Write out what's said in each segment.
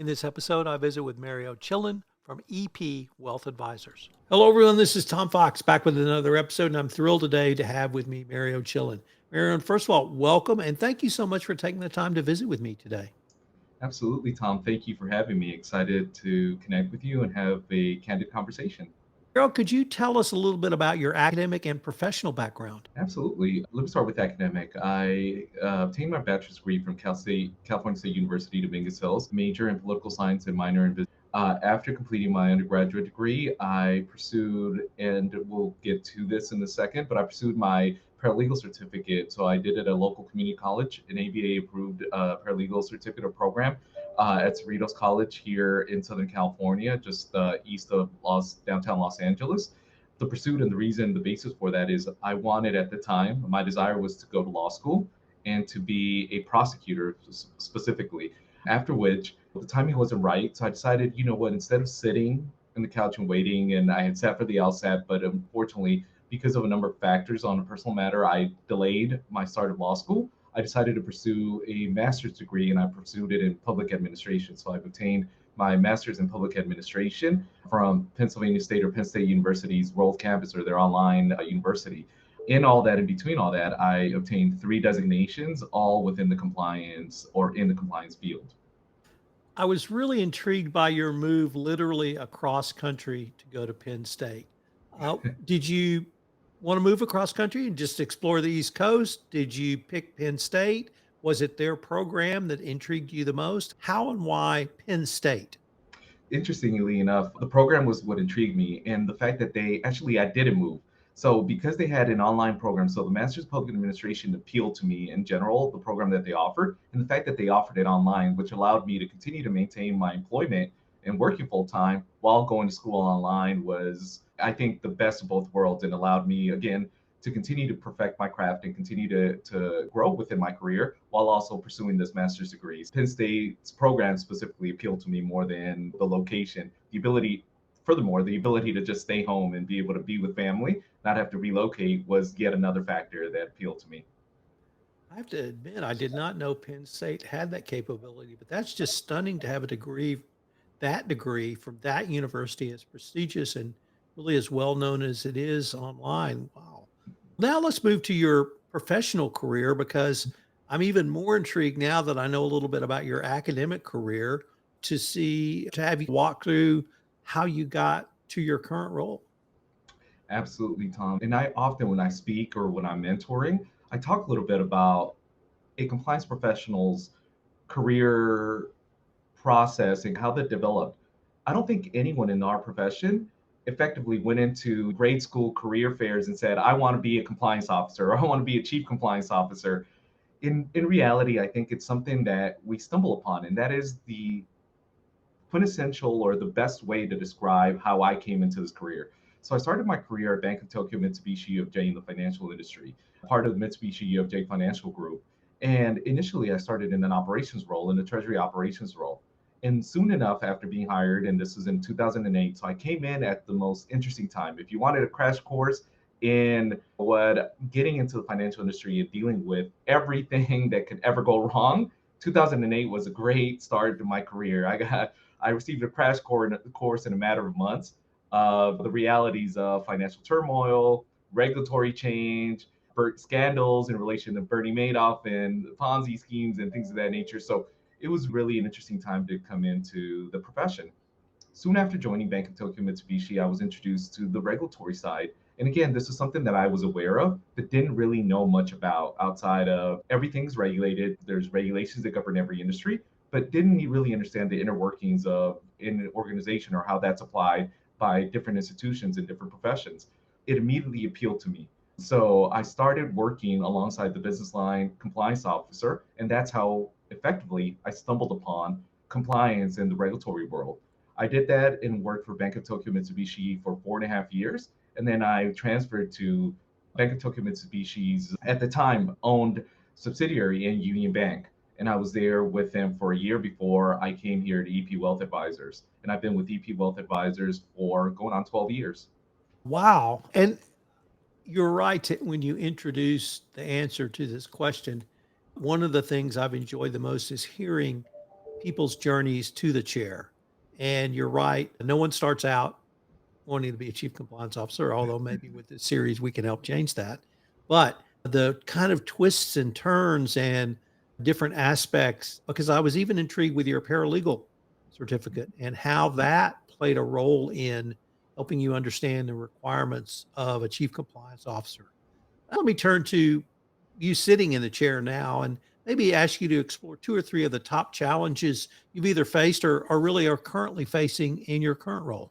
In this episode, I visit with Mario Chilin from EP Wealth Advisors. Hello, everyone. This is Tom Fox back with another episode, and I'm thrilled today to have with me Mario Chilin. Mario, first of all, welcome, and thank you so much for taking the time to visit with me today. Absolutely, Tom. Thank you for having me. Excited to connect with you and have a candid conversation. Mario, could you tell us a little bit about your academic and professional background? Absolutely. Let me start with academic. I obtained my bachelor's degree from California State University, Dominguez Hills, major in political science and minor in business. After completing my undergraduate degree, I pursued, and we'll get to this in a second, but I pursued my paralegal certificate. So I did it at a local community college, an ABA approved paralegal certificate program at Cerritos College here in Southern California, just east of downtown Los Angeles. The pursuit and the reason, the basis for that is I wanted at the time, my desire was to go to law school and to be a prosecutor specifically. After which, the timing wasn't right. So I decided, you know what, instead of sitting on the couch and waiting, and I had sat for the LSAT, but unfortunately, because of a number of factors on a personal matter, I delayed my start of law school. I decided to pursue a master's degree and I pursued it in public administration. So I've obtained my master's in public administration from Pennsylvania State or Penn State University's World Campus or their online university. In all that, in between all that, I obtained three designations, all within the compliance or in the compliance field. I was really intrigued by your move literally across country to go to Penn State. Did you want to move across country and just explore the East Coast? Did you pick Penn State? Was it their program that intrigued you the most? How and why Penn State? Interestingly enough, the program was what intrigued me, and the fact that I didn't move. So because they had an online program, so the Master's of Public Administration appealed to me in general, the program that they offered, and the fact that they offered it online, which allowed me to continue to maintain my employment and working full time while going to school online was, I think, the best of both worlds and allowed me again to continue to perfect my craft and continue to grow within my career while also pursuing this master's degree. Penn State's program specifically appealed to me more than the location. Furthermore, the ability to just stay home and be able to be with family, not have to relocate, was yet another factor that appealed to me. I have to admit, I did not know Penn State had that capability, but that's just stunning to have a degree, that degree from that university as prestigious and really as well known as it is online. Wow. Now let's move to your professional career because I'm even more intrigued now that I know a little bit about your academic career to have you walk through how you got to your current role. Absolutely, Tom. And I often, when I speak or when I'm mentoring, I talk a little bit about a compliance professional's career process and how that developed. I don't think anyone in our profession effectively went into grade school career fairs and said, I want to be a compliance officer or I want to be a chief compliance officer. In reality, I think it's something that we stumble upon, and that is the quintessential or the best way to describe how I came into this career. So I started my career at Bank of Tokyo Mitsubishi UFJ in the financial industry, part of the Mitsubishi UFJ Financial Group. And initially, I started in an operations role, in the treasury operations role. And soon enough, after being hired, and this was in 2008, so I came in at the most interesting time. If you wanted a crash course in what getting into the financial industry and dealing with everything that could ever go wrong, 2008 was a great start to my career. I received a course in a matter of months of the realities of financial turmoil, regulatory change, scandals in relation to Bernie Madoff and Ponzi schemes and things of that nature. So it was really an interesting time to come into the profession. Soon after joining Bank of Tokyo Mitsubishi, I was introduced to the regulatory side. And again, this is something that I was aware of, but didn't really know much about outside of everything's regulated. There's regulations that govern every industry, but didn't really understand the inner workings of in an organization or how that's applied by different institutions and different professions. It immediately appealed to me. So I started working alongside the business line compliance officer, and that's how effectively I stumbled upon compliance in the regulatory world. I did that and worked for Bank of Tokyo Mitsubishi for 4.5 years. And then I transferred to Bank of Tokyo Mitsubishi's, at the time, owned subsidiary in Union Bank. And I was there with them for a year before I came here to EP Wealth Advisors. And I've been with EP Wealth Advisors for going on 12 years. Wow. And you're right when you introduce the answer to this question. One of the things I've enjoyed the most is hearing people's journeys to the chair. And you're right, no one starts out wanting to be a chief compliance officer, although maybe with this series we can help change that. But the kind of twists and turns and different aspects, because I was even intrigued with your paralegal certificate and how that played a role in helping you understand the requirements of a chief compliance officer. Let me turn to you sitting in the chair now and maybe ask you to explore two or three of the top challenges you've either faced or really are currently facing in your current role.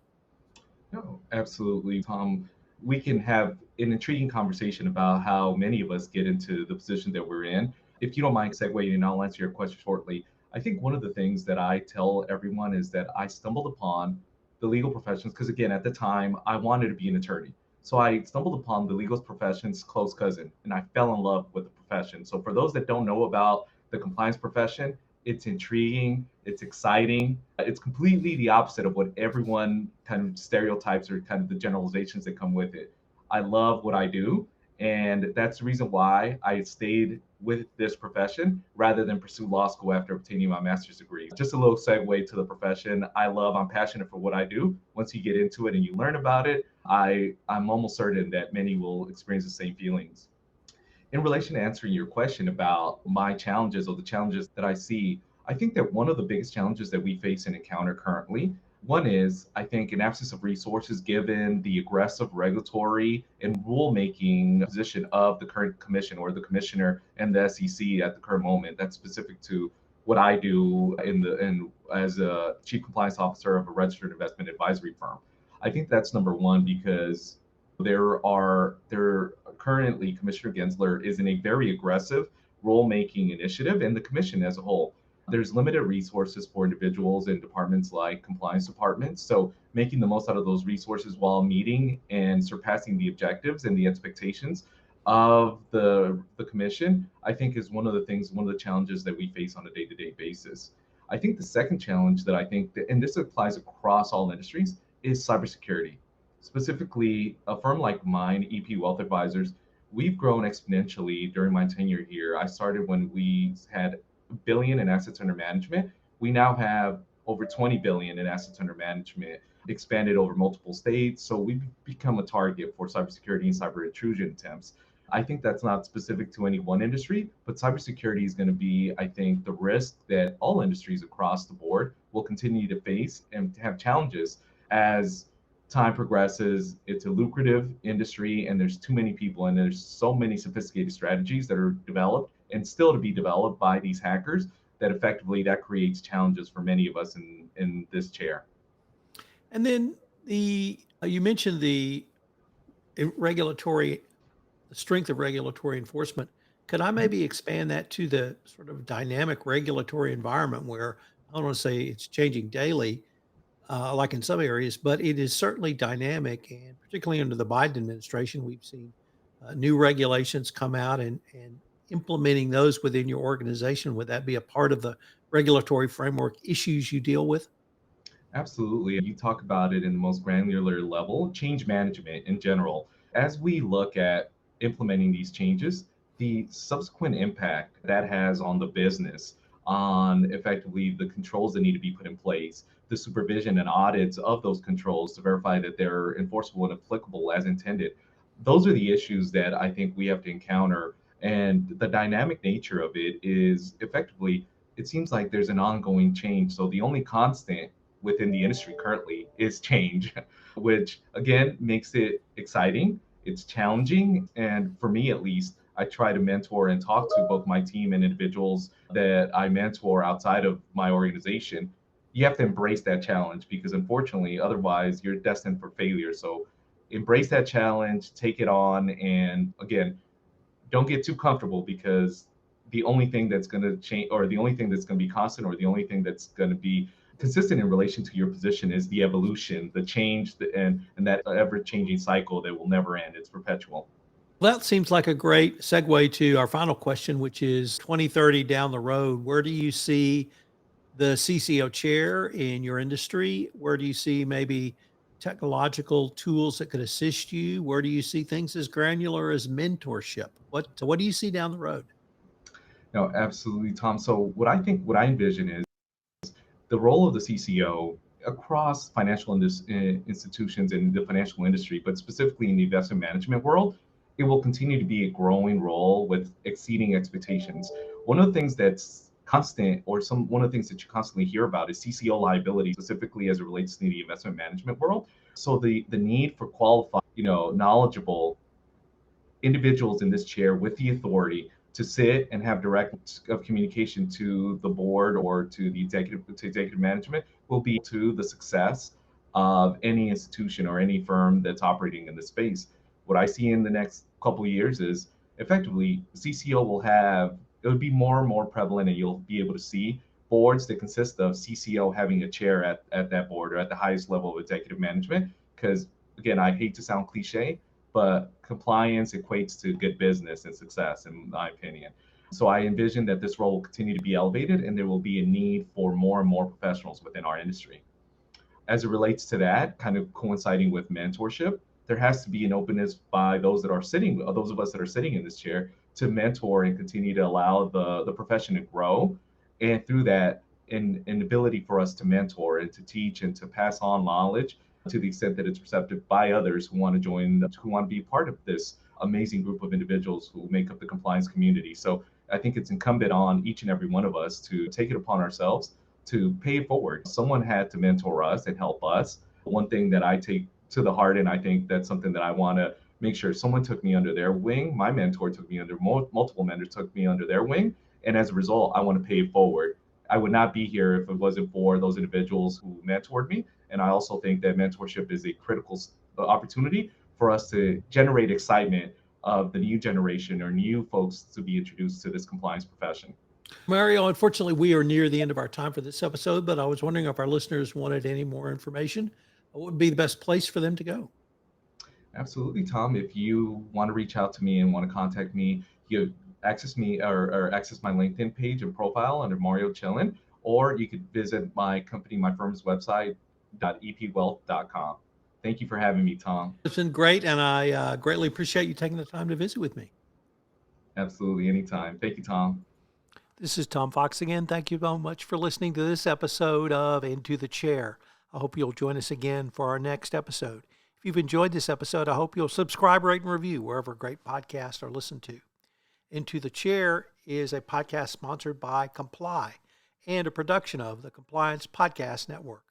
No, absolutely, Tom. We can have an intriguing conversation about how many of us get into the position that we're in. If you don't mind segueing, and I'll answer your question shortly. I think one of the things that I tell everyone is that I stumbled upon the legal professions because, again, at the time, I wanted to be an attorney. So I stumbled upon the legal profession's close cousin, and I fell in love with the profession. So for those that don't know about the compliance profession, it's intriguing, it's exciting. It's completely the opposite of what everyone kind of stereotypes or kind of the generalizations that come with it. I love what I do, and that's the reason why I stayed with this profession rather than pursue law school after obtaining my master's degree. Just a little segue to the profession. I'm passionate for what I do. Once you get into it and you learn about it, I'm almost certain that many will experience the same feelings. In relation to answering your question about my challenges or the challenges that I see, I think that one of the biggest challenges that we face and encounter currently, one is, I think, an absence of resources given the aggressive regulatory and rulemaking position of the current commission or the commissioner and the SEC at the current moment. That's specific to what I do in as a chief compliance officer of a registered investment advisory firm. I think that's number one because there currently Commissioner Gensler is in a very aggressive rule-making initiative, and the commission as a whole. There's limited resources for individuals in departments like compliance departments. So making the most out of those resources while meeting and surpassing the objectives and the expectations of the commission, I think is one of the challenges that we face on a day-to-day basis. I think the second challenge that I think that, and this applies across all industries, is cybersecurity. Specifically, a firm like mine, EP Wealth Advisors, we've grown exponentially during my tenure here. I started when we had a billion in assets under management. We now have over 20 billion in assets under management, expanded over multiple states. So we've become a target for cybersecurity and cyber intrusion attempts. I think that's not specific to any one industry, but cybersecurity is going to be, I think, the risk that all industries across the board will continue to face and have challenges as time progresses. It's a lucrative industry, and there's too many people, and there's so many sophisticated strategies that are developed and still to be developed by these hackers that effectively that creates challenges for many of us in this chair. And then you mentioned regulatory, the strength of regulatory enforcement. Could I maybe expand that to the sort of dynamic regulatory environment where I don't want to say it's changing daily, like in some areas, but it is certainly dynamic. And particularly under the Biden administration, we've seen new regulations come out and implementing those within your organization. Would that be a part of the regulatory framework issues you deal with? Absolutely. You talk about it in the most granular level, change management in general. As we look at implementing these changes, the subsequent impact that has on the business, on effectively the controls that need to be put in place, the supervision and audits of those controls to verify that they're enforceable and applicable as intended. Those are the issues that I think we have to encounter. And the dynamic nature of it is effectively, it seems like there's an ongoing change. So the only constant within the industry currently is change, which again makes it exciting. It's challenging. And for me, at least, I try to mentor and talk to both my team and individuals that I mentor outside of my organization. You have to embrace that challenge because unfortunately, otherwise, you're destined for failure. So embrace that challenge, take it on. And again, don't get too comfortable because the only thing that's going to change or the only thing that's going to be constant or the only thing that's going to be consistent in relation to your position is the evolution, the change, and that ever changing cycle that will never end. It's perpetual. That seems like a great segue to our final question, which is 2030 down the road. Where do you see the CCO chair in your industry? Where do you see maybe technological tools that could assist you? Where do you see things as granular as mentorship? What do you see down the road? No, absolutely, Tom. So what I envision is the role of the CCO across financial institutions in the financial industry, but specifically in the investment management world, it will continue to be a growing role with exceeding expectations. One of the things that's constant, or one of the things that you constantly hear about, is CCO liability, specifically as it relates to the investment management world. So the need for qualified, knowledgeable individuals in this chair with the authority to sit and have direct of communication to the board or to the executive management will be to the success of any institution or any firm that's operating in this space. What I see in the next couple of years is effectively CCO will have, it would be more and more prevalent, and you'll be able to see boards that consist of CCO having a chair at that board or at the highest level of executive management. Because again, I hate to sound cliche, but compliance equates to good business and success, in my opinion. So I envision that this role will continue to be elevated, and there will be a need for more and more professionals within our industry. As it relates to that, kind of coinciding with mentorship, there has to be an openness by those of us that are sitting in this chair, to mentor and continue to allow the profession to grow. And through that, an ability for us to mentor and to teach and to pass on knowledge to the extent that it's receptive by others who want to join, who want to be part of this amazing group of individuals who make up the compliance community. So I think it's incumbent on each and every one of us to take it upon ourselves to pay it forward. Someone had to mentor us and help us. One thing that I take to the heart, and I think that's something that I want to make sure, someone took me under their wing. My mentor took me under, multiple mentors took me under their wing. And as a result, I want to pay it forward. I would not be here if it wasn't for those individuals who mentored me. And I also think that mentorship is a critical opportunity for us to generate excitement of the new generation or new folks to be introduced to this compliance profession. Mario, unfortunately, we are near the end of our time for this episode, but I was wondering if our listeners wanted any more information, what would be the best place for them to go? Absolutely, Tom. If you want to reach out to me and want to contact me, you access me or access my LinkedIn page and profile under Mario Chilin, or you could visit my company, my firm's website, epwealth.com. Thank you for having me, Tom. It's been great, and I greatly appreciate you taking the time to visit with me. Absolutely, anytime. Thank you, Tom. This is Tom Fox again. Thank you so much for listening to this episode of Into the Chair. I hope you'll join us again for our next episode. If you've enjoyed this episode, I hope you'll subscribe, rate, and review wherever great podcasts are listened to. Into the Chair is a podcast sponsored by Comply and a production of the Compliance Podcast Network.